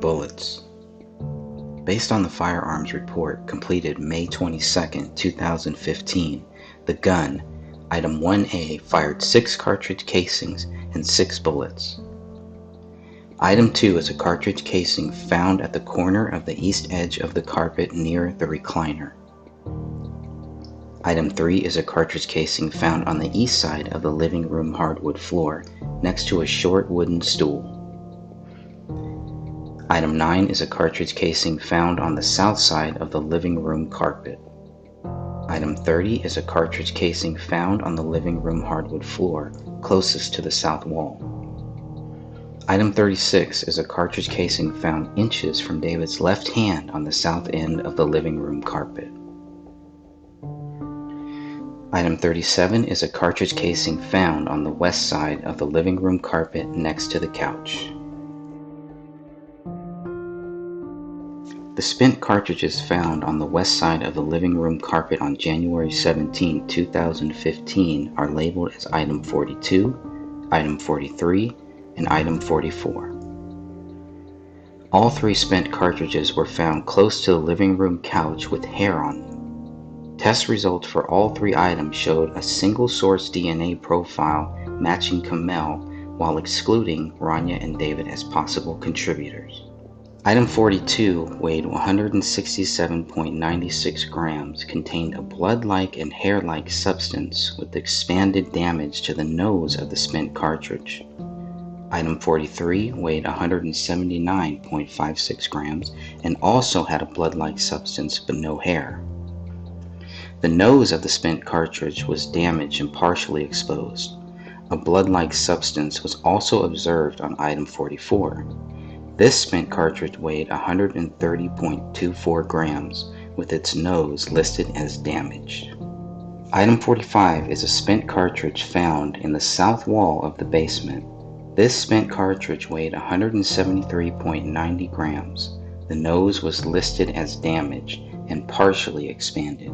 bullets. Based on the firearms report completed May 22, 2015, the gun, Item 1A, fired 6 cartridge casings and 6 bullets. Item 2 is a cartridge casing found at the corner of the east edge of the carpet near the recliner. Item 3 is a cartridge casing found on the east side of the living room hardwood floor, next to a short wooden stool. Item 9 is a cartridge casing found on the south side of the living room carpet. Item 30 is a cartridge casing found on the living room hardwood floor, closest to the south wall. Item 36 is a cartridge casing found inches from David's left hand on the south end of the living room carpet. Item 37 is a cartridge casing found on the west side of the living room carpet next to the couch. The spent cartridges found on the west side of the living room carpet on January 17, 2015 are labeled as Item 42, Item 43, and Item 44. All 3 spent cartridges were found close to the living room couch with hair on them. Test results for all 3 items showed a single-source DNA profile matching Kamel while excluding Rania and David as possible contributors. Item 42 weighed 167.96 grams, contained a blood-like and hair-like substance with expanded damage to the nose of the spent cartridge. Item 43 weighed 179.56 grams and also had a blood-like substance but no hair. The nose of the spent cartridge was damaged and partially exposed. A blood-like substance was also observed on Item 44. This spent cartridge weighed 130.24 grams, with its nose listed as damaged. Item 45 is a spent cartridge found in the south wall of the basement. This spent cartridge weighed 173.90 grams. The nose was listed as damaged and partially expanded.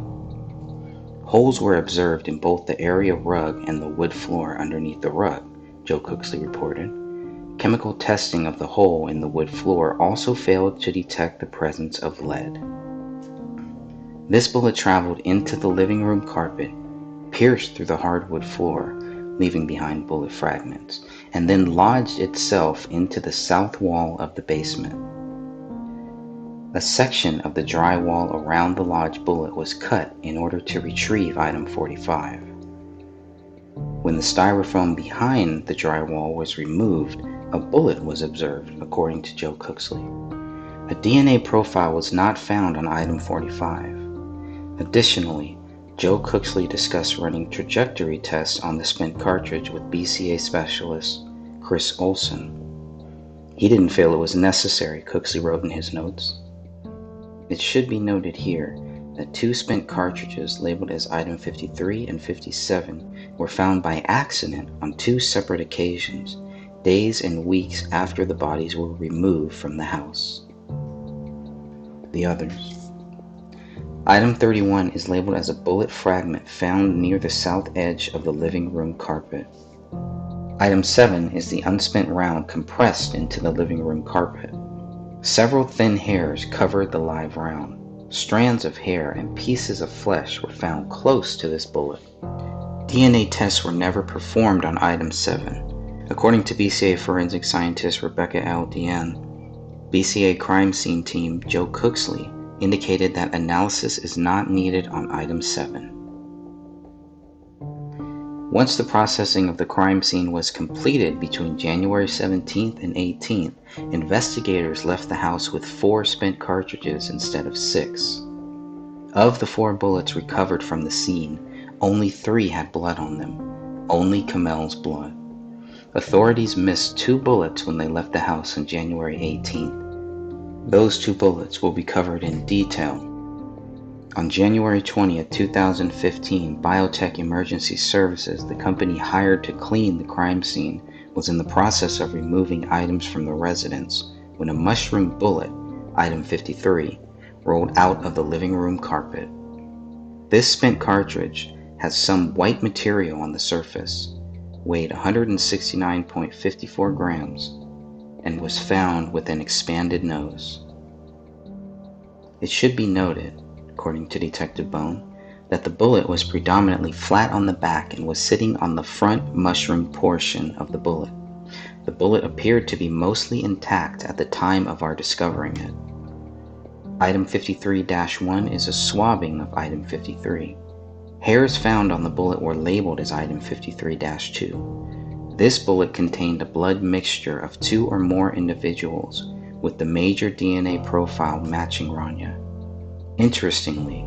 Holes were observed in both the area rug and the wood floor underneath the rug, Joe Cooksley reported. Chemical testing of the hole in the wood floor also failed to detect the presence of lead. This bullet traveled into the living room carpet, pierced through the hardwood floor, leaving behind bullet fragments, and then lodged itself into the south wall of the basement. A section of the drywall around the lodged bullet was cut in order to retrieve Item 45. When the styrofoam behind the drywall was removed, a bullet was observed, according to Joe Cooksley. A DNA profile was not found on Item 45. Additionally, Joe Cooksley discussed running trajectory tests on the spent cartridge with BCA specialist Chris Olson. He didn't feel it was necessary, Cooksley wrote in his notes. It should be noted here that 2 spent cartridges labeled as Item 53 and 57 were found by accident on 2 separate occasions, days and weeks after the bodies were removed from the house. The others. Item 31 is labeled as a bullet fragment found near the south edge of the living room carpet. Item 7 is the unspent round compressed into the living room carpet. Several thin hairs covered the live round. Strands of hair and pieces of flesh were found close to this bullet. DNA tests were never performed on Item 7. According to BCA forensic scientist Rebecca L. Deanne, BCA crime scene team Joe Cooksley indicated that analysis is not needed on Item 7. Once the processing of the crime scene was completed between January 17th and 18th, investigators left the house with 4 spent cartridges instead of 6. Of the 4 bullets recovered from the scene, only 3 had blood on them, only Kamel's blood. Authorities missed 2 bullets when they left the house on January 18th. Those 2 bullets will be covered in detail. On January 20, 2015, Biotech Emergency Services, the company hired to clean the crime scene, was in the process of removing items from the residence when a mushroom bullet, Item 53, rolled out of the living room carpet. This spent cartridge has some white material on the surface, weighed 169.54 grams. and was found with an expanded nose. It should be noted, according to Detective Bone, that the bullet was predominantly flat on the back and was sitting on the front mushroom portion of the bullet. The bullet appeared to be mostly intact at the time of our discovering it. Item 53-1 is a swabbing of Item 53. Hairs found on the bullet were labeled as Item 53-2. This bullet contained a blood mixture of 2 or more individuals, with the major DNA profile matching Rania. Interestingly,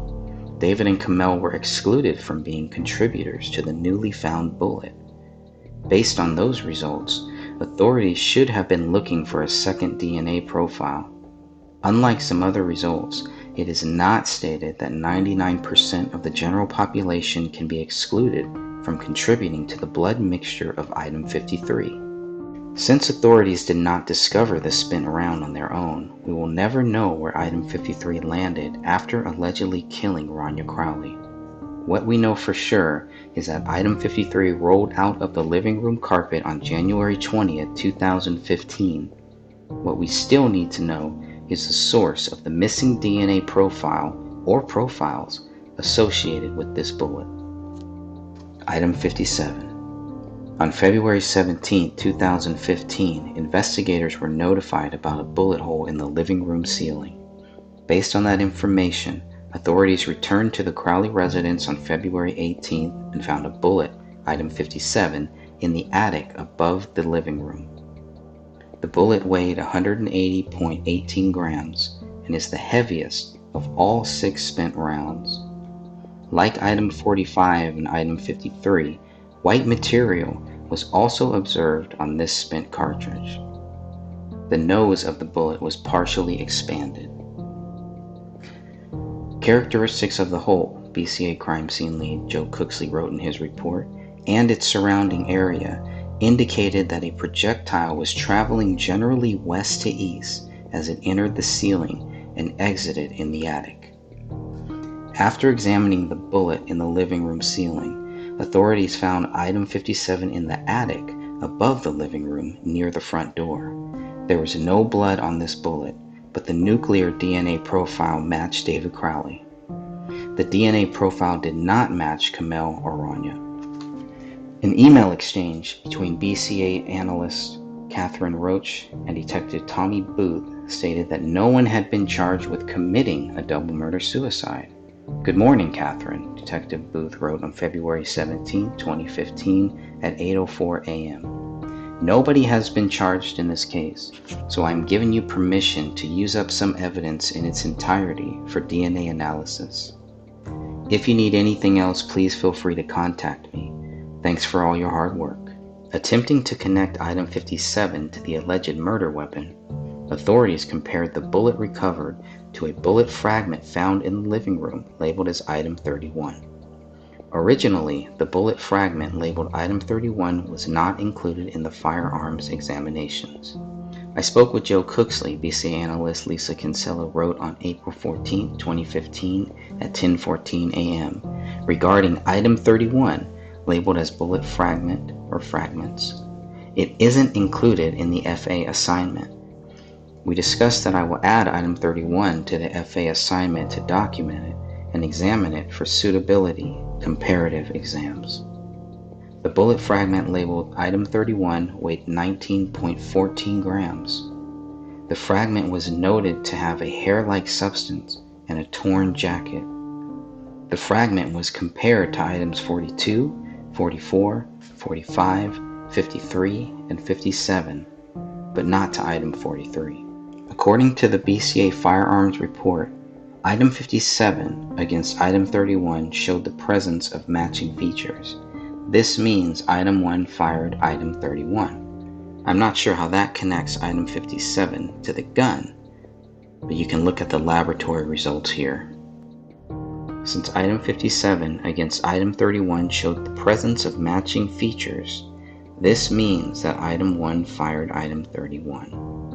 David and Kamel were excluded from being contributors to the newly found bullet. Based on those results, authorities should have been looking for a second DNA profile. Unlike some other results, it is not stated that 99% of the general population can be excluded from contributing to the blood mixture of Item 53. Since authorities did not discover the spent round on their own, we will never know where Item 53 landed after allegedly killing Rania Crowley. What we know for sure is that Item 53 rolled out of the living room carpet on January 20th, 2015. What we still need to know is the source of the missing DNA profile or profiles associated with this bullet. Item 57. On February 17, 2015, investigators were notified about a bullet hole in the living room ceiling. Based on that information, authorities returned to the Crowley residence on February 18th and found a bullet, Item 57, in the attic above the living room. The bullet weighed 180.18 grams and is the heaviest of all 6 spent rounds. Like Item 45 and Item 53, white material was also observed on this spent cartridge. The nose of the bullet was partially expanded. Characteristics of the hole, BCA crime scene lead Joe Cooksley wrote in his report, and its surrounding area indicated that a projectile was traveling generally west to east as it entered the ceiling and exited in the attic. After examining the bullet in the living room ceiling, authorities found Item 57 in the attic above the living room near the front door. There was no blood on this bullet, but the nuclear DNA profile matched David Crowley. The DNA profile did not match Kamel or Rania. An email exchange between BCA analyst Catherine Roach and Detective Tommy Booth stated that no one had been charged with committing a double murder-suicide. "Good morning, Catherine," Detective Booth wrote on February 17, 2015 at 8:04 a.m. "Nobody has been charged in this case, so I'm giving you permission to use up some evidence in its entirety for DNA analysis. If you need anything else, please feel free to contact me. Thanks for all your hard work." Attempting to connect Item 57 to the alleged murder weapon, authorities compared the bullet recovered to a bullet fragment found in the living room labeled as Item 31. Originally, the bullet fragment labeled Item 31 was not included in the firearms examinations. I spoke with Joe Cooksley, BCA analyst Lisa Kinsella wrote on April 14, 2015 at 10:14 a.m. regarding Item 31 labeled as bullet fragment or fragments. It isn't included in the FA assignment. We discussed that I will add Item 31 to the FA assignment to document it and examine it for suitability comparative exams. The bullet fragment labeled Item 31 weighed 19.14 grams. The fragment was noted to have a hair-like substance and a torn jacket. The fragment was compared to Items 42, 44, 45, 53, and 57, but not to Item 43. According to the BCA firearms report, Item 57 against Item 31 showed the presence of matching features. This means Item 1 fired Item 31. I'm not sure how that connects Item 57 to the gun, but you can look at the laboratory results here. Since Item 57 against Item 31 showed the presence of matching features, this means that Item 1 fired Item 31.